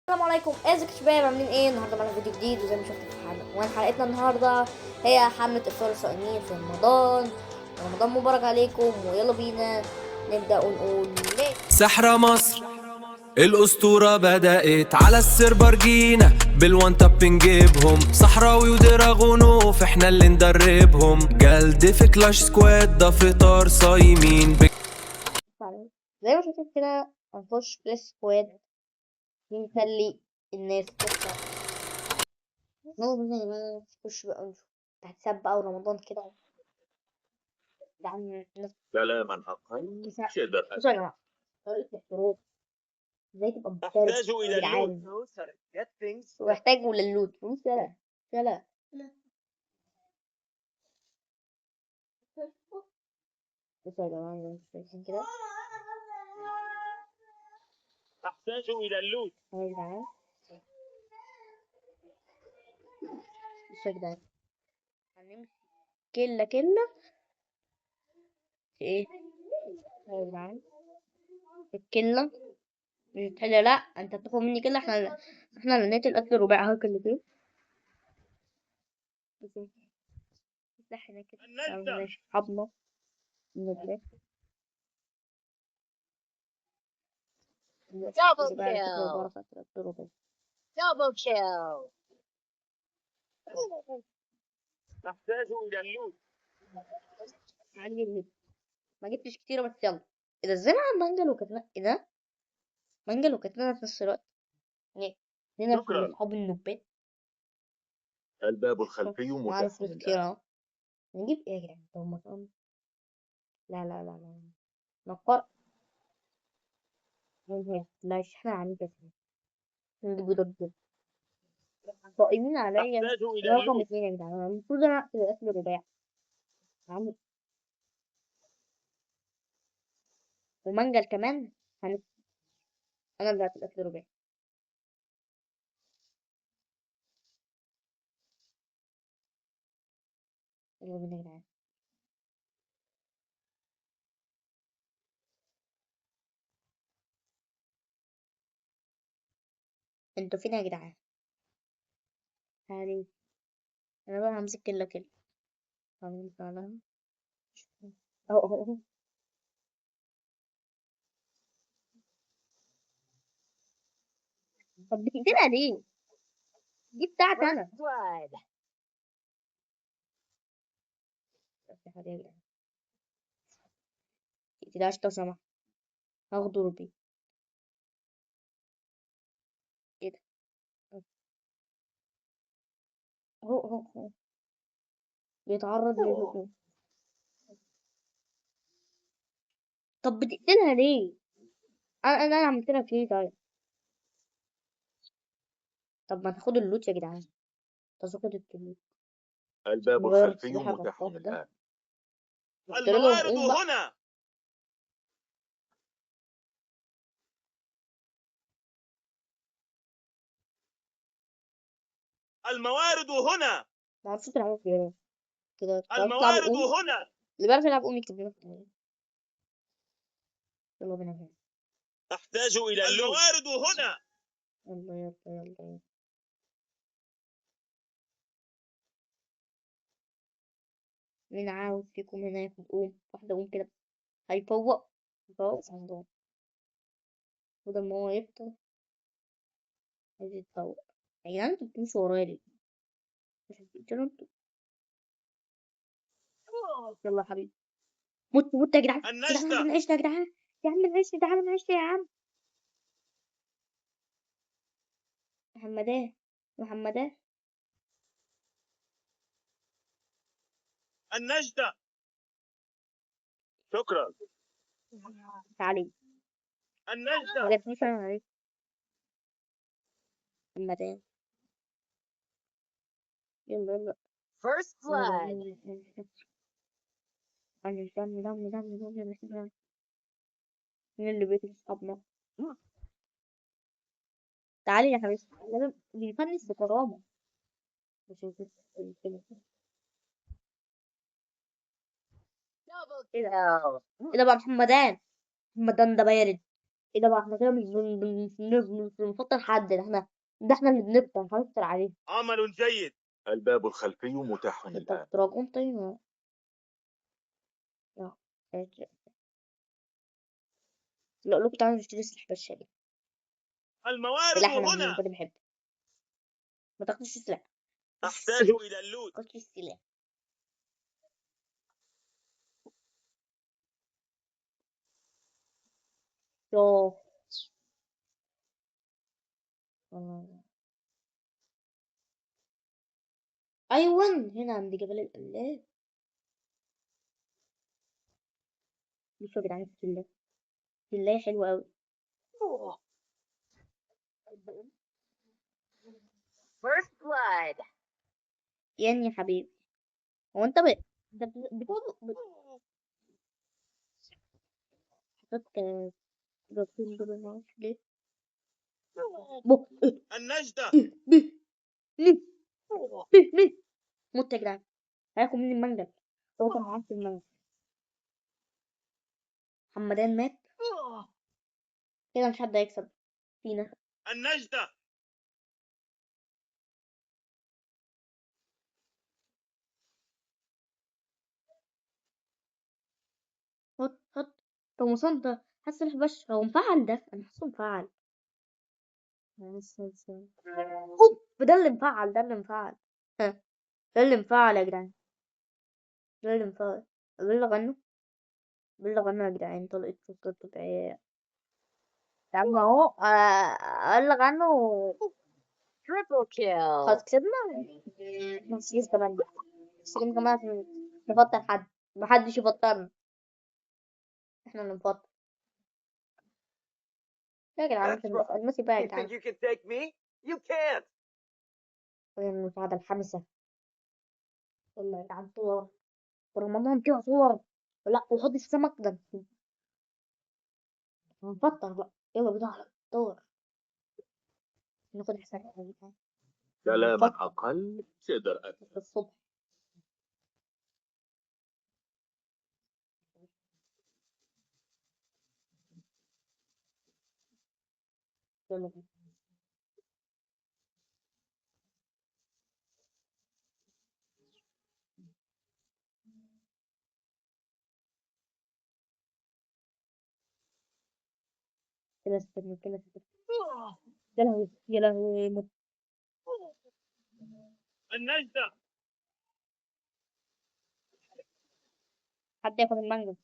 السلام عليكم، ازيك يا شباب؟ عاملين ايه؟ النهارده معانا فيديو جديد وزي ما شفتوا في الحلقه، حلقتنا النهارده هي حمله افطار الصائمين في رمضان. رمضان مبارك عليكم، ويلا بينا نبدا ونقول ليه. سحرة مصر الأسطورة بدأت على السيربر، جينا بالوان تاب نجيبهم صحراوي ودراغونوف، احنا اللي ندربهم جلد في كلاش سكواد، ده فطار صايمين زي ما شفتوا كده هنخش بلاي سكواد نخلي الناس تطلع. نخش بقى ونشوف هتساب بقى ورمضان كده. يعني الناس كلاما أقل شبه. بصوا يا جماعه، طريقه الاحتراف ازاي تبقى محترف أحتاج يا إلى اللوت. جدعان، واحتاجوا للوت فلوس. يلا يلا بصوا يا جماعة، زي ما انتوا شايفين كده أحتاج إلى اللوت. اهو يا جدعان. بصوا يا جدعان، هنمشي كلة كلة في ايه؟ اهو يا جدعان، في الكلة مش بتحل. لا انت بتاخد مني كلة. احنا اللي نقتل الاكل الرباعي اهو كلتين. بس احنا كده النجدة. ماشي صحابنا من البلاد. Double الرباعي على فكرة kill. وبعرف اقتل الاكل الرباعي. Double kill. أحتاج إلى اللوت. عندي اللي ما جبتش كتير بس يلا. ايه ده؟ ازاي مع منجل وكتنا؟ ايه ده؟ منجل وكتنا في نفس الوقت. ليه؟ هنا في شكرا. اصحاب النوبات. الباب الخلفي معانا متاح فلوس الآن. كتير اهو. نجيب ايه يا جدعان؟ طب ما لا لا لا لا، نقر لا احنا عاملين كده. نجيب ضد صائمين عليا. أحتاج إلى ده رقم اللوت. 2 يا جدعان. أنا المفروض انا اقتل الاكل الرباعي عامل ومنجل كمان. هن... انا اللي هقتل الاكل الرباعي. يلا بينا يا جدعان. انتوا فين يا جدعان؟ هاني انا بقى همسك كله كده. هعمل فعلا اهو اهو اهو. طب بتقتلها ليه؟ دي بتاعتي First انا. blood. بس يا حبيبي، متقتلهاش لو سمحت، هاخده ربي. ايه ده؟ اهو اهو اهو بيتعرض للهجوم. طب بتقتلها ليه؟ انا عملت لك ليه طيب؟ طب ما تاخد اللوت يا جدعان، تاخد اللوت. الباب نغير الخلفي السلاح متاح الرفاف ده، الآن. نحط لهم الموارد قوم بقى. هنا. الموارد هنا. ما اعرفش تلعبوا في ايه كده. تعرفوا تلعبوا الموارد قوم؟ هنا. اللي بيعرف يلعب قوم يكتب لنا في التعليقات. يلا بينا هنا. أحتاج إلى اللوت. الموارد هنا. يلا يلا يلا يلا. مين عاوز فيكم هنا ياخد قوم؟ واحدة قوم كده هيفوق. يفوق عندهم بدل ما هو يفطر عايز يتفوق. يا جدعان انتوا بتمشوا ورايا ليه؟ مش بتقتلوا انتوا؟ يلا يا حبيبي، موت موت يا جدعان. يا جدعان النجدة. بنعيش يا جدعان. يا عم بنعيش يا جدعان، بنعيش يا عم. محمداه محمداه. النجدة. شكرا. تعالي ما النجدة. جاتنيش انا عليك. محمداه. يلا يلا First يلا blood. يلا. دم دم دم دم دم دم. مين اللي بيقتل اصحابنا؟ تعالي يا حبيبتي، لازم بيفنش بكرامة. مش كده. Double ايه ده؟ kill. ايه ده بقى؟ محمدان. محمدان ده بارد. ايه ده بقى؟ احنا كده مش بنفطر حد، ده احنا اللي بنفطر، مش هنفطر عليه. عمل جيد. الباب الخلفي متاح انت الآن. دراجون طيب. لا. لا لكم تعالوا نشتري سلاح بشري. الموارد سلاح انا هنا. بالنسبه لي بحبه. ما تاخدش السلاح. أحتاج إلى اللوت. ما تاخدش السلاح. يوه. ايوه هنا عند جبل القلاب. بصوا يا جدعان السلاح. السلاح حلو قوي. First blood. يعني يا حبيبي، هو انت حطيت بروتين دول معرفش ليه. إيه النجدة. إيه ليه ليه ليه موت يا جدعان. هياخد مني المنجل. هو كان معاه في المنجل. حمدان مات. كده مش حد هيكسب فينا. النجدة. هط طب وصلت. حاسس الحبش هو مفعل، ده انا حاسه مفعل. اوب ده اللي مفعل، ده اللي مفعل. ها، ده اللي مفعل يا جدعان. ده اللي مفعل. ده اللي غنوا. ده اللي غنوا يا جدعان. طلقت سكر طبيعية. يا عم اهو ده اللي غنوا. Triple خلاص kill. كسبنا. نسيس كمان بقى. بس كمان عشان نفطر حد. محدش يفطرنا. احنا اللي نفطر. يا جدعان مش المسي بقى يا You think جدعان. you can take me? You can't. المساعدة الخامسة. يلا يا جدعان صور. في رمضان كده صور. لا وحط السمك ده. هنفطر بقى. يلا بينا على الفطار. ناخد حساب يا جدعان. كلاما نفطر أقل تقدر الصبح. يلا بينا. كده استنى كده استنى. يا لهوي يا لهوي النجدة. حد ياخد المانجا.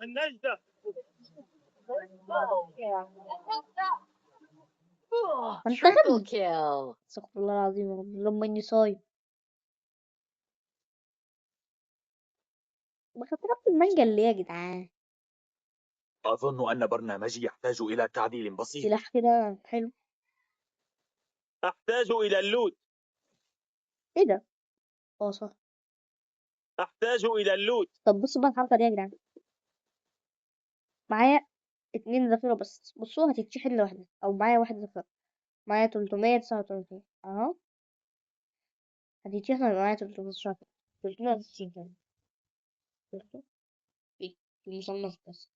النجدة. انت Triple غبي. kill. استغفر الله العظيم يا رب لما اني صايم. ما خدت المانجا اللي يا جدعان. أظن أن برنامجي يحتاج إلى تعديل بسيط. سلاح كده حلو. أحتاج إلى اللوت. ايه ده؟ اه صح. أحتاج إلى اللوت. طب بصوا بقى الحركة دي يا جدعان. معايا 2 ذاكرة بس بصوا هتتشحن لوحدها، او معايا 1 ذاكرة. معايا 339 اهو. هتتشحن معايا 319. 360 كمان. شفتوا؟ في المصنف بس.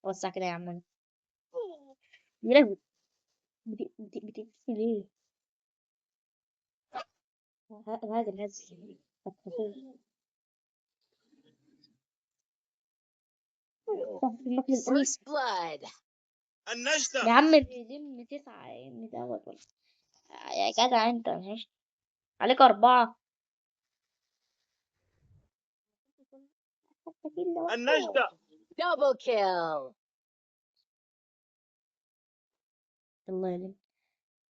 وسع كده يا عم. يا لهوي. بتقفل ليه؟ هذا الهز. في المكان الأليف. First blood. النجدة. يا عم لم 9 يا ابني دوت ولا. يا جدع انت ماشي. عليك 4. النجدة. Double kill. الله يلم.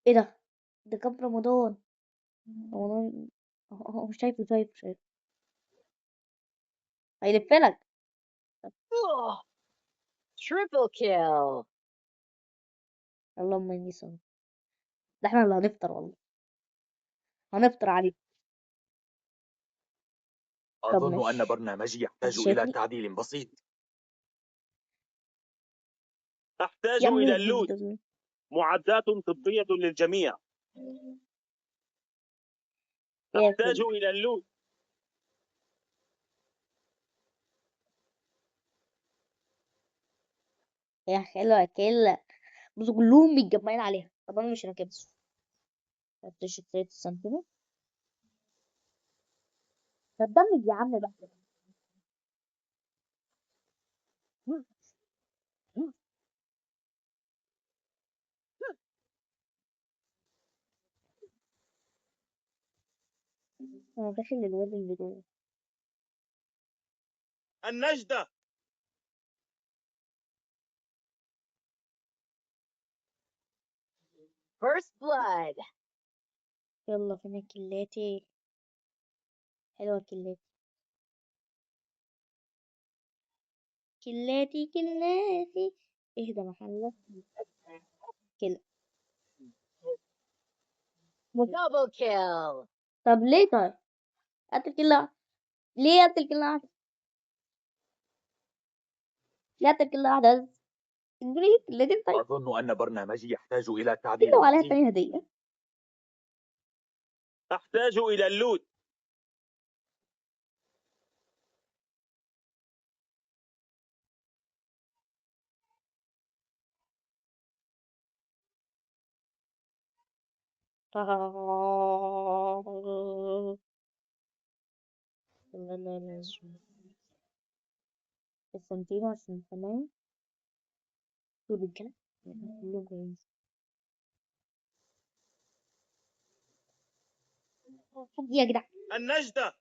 ايه ده؟ ده كان في رمضان. رمضان. هو شايفه. هيلفلك. Triple kill. اللهم اني صايم. ده احنا اللي هنفطر والله. هنفطر عليه. طب أظن أن ماشي. برنامجي انت يحتاج إلى شايفني تعديل بسيط. أحتاج يا عم إلى الفيديو اللوت. ده. معدات طبية للجميع. يا أحتاج كل إلى اللوت. يا حلوة كلة، بس كلهم متجمعين عليها. طب انا مش راكبها. حط شخصية السنتينة. طب دمج يا عم بقى. انا داخل الواد اللي جوه. النجدة. First blood. يلا فين كلاتي؟ حلوة كلاتي. كلاتي كلاتي. اهدى محلك كده. Double kill. طب ليه طيب؟ قتل كل ليه قتل كل واحد؟ ليه قتل كل واحد؟ ادوني كلاتين طيب. أظن أن برنامجي يحتاج إلى كده تعديل وعليها بسيط. تاني هدية. أحتاج إلى اللوت. السنتين عشان كمان طول الكلام كله كويس. يا جدع النجدة.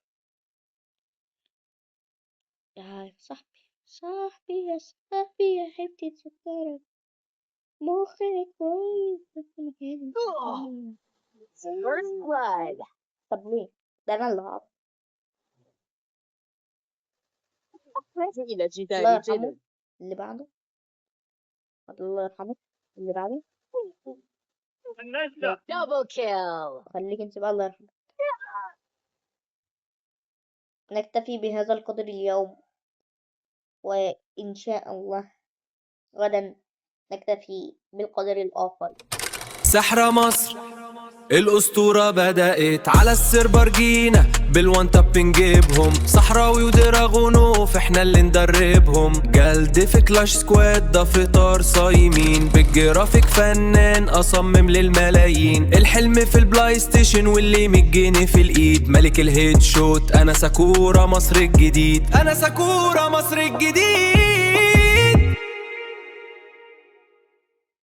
يا صاحبي صاحبي يا صاحبي يا حبيبتي تسكرك مخك كويس بس مكانك. First blood. طب ليه؟ ده انا اللي هقف. إلى الله جدار يرحمه. جدر. اللي بعده. الله يرحمه. اللي بعده. النجدة. Double kill. خليك انت بقى الله يرحمه. نكتفي بهذا القدر اليوم، وإن شاء الله غدا نكتفي بالقدر الآخر. سحرة مصر الأسطورة بدأت على السيربر جينا بالوان تاب نجيبهم صحراوي ودراغونوف احنا اللي ندربهم جلد في كلاش سكواد ده فطار صايمين بالجرافيك فنان أصمم للملايين الحلم في البلاي ستيشن واللي مجيني في الإيد ملك الهيد شوت أنا ساكورا مصر الجديد أنا ساكورا مصر الجديد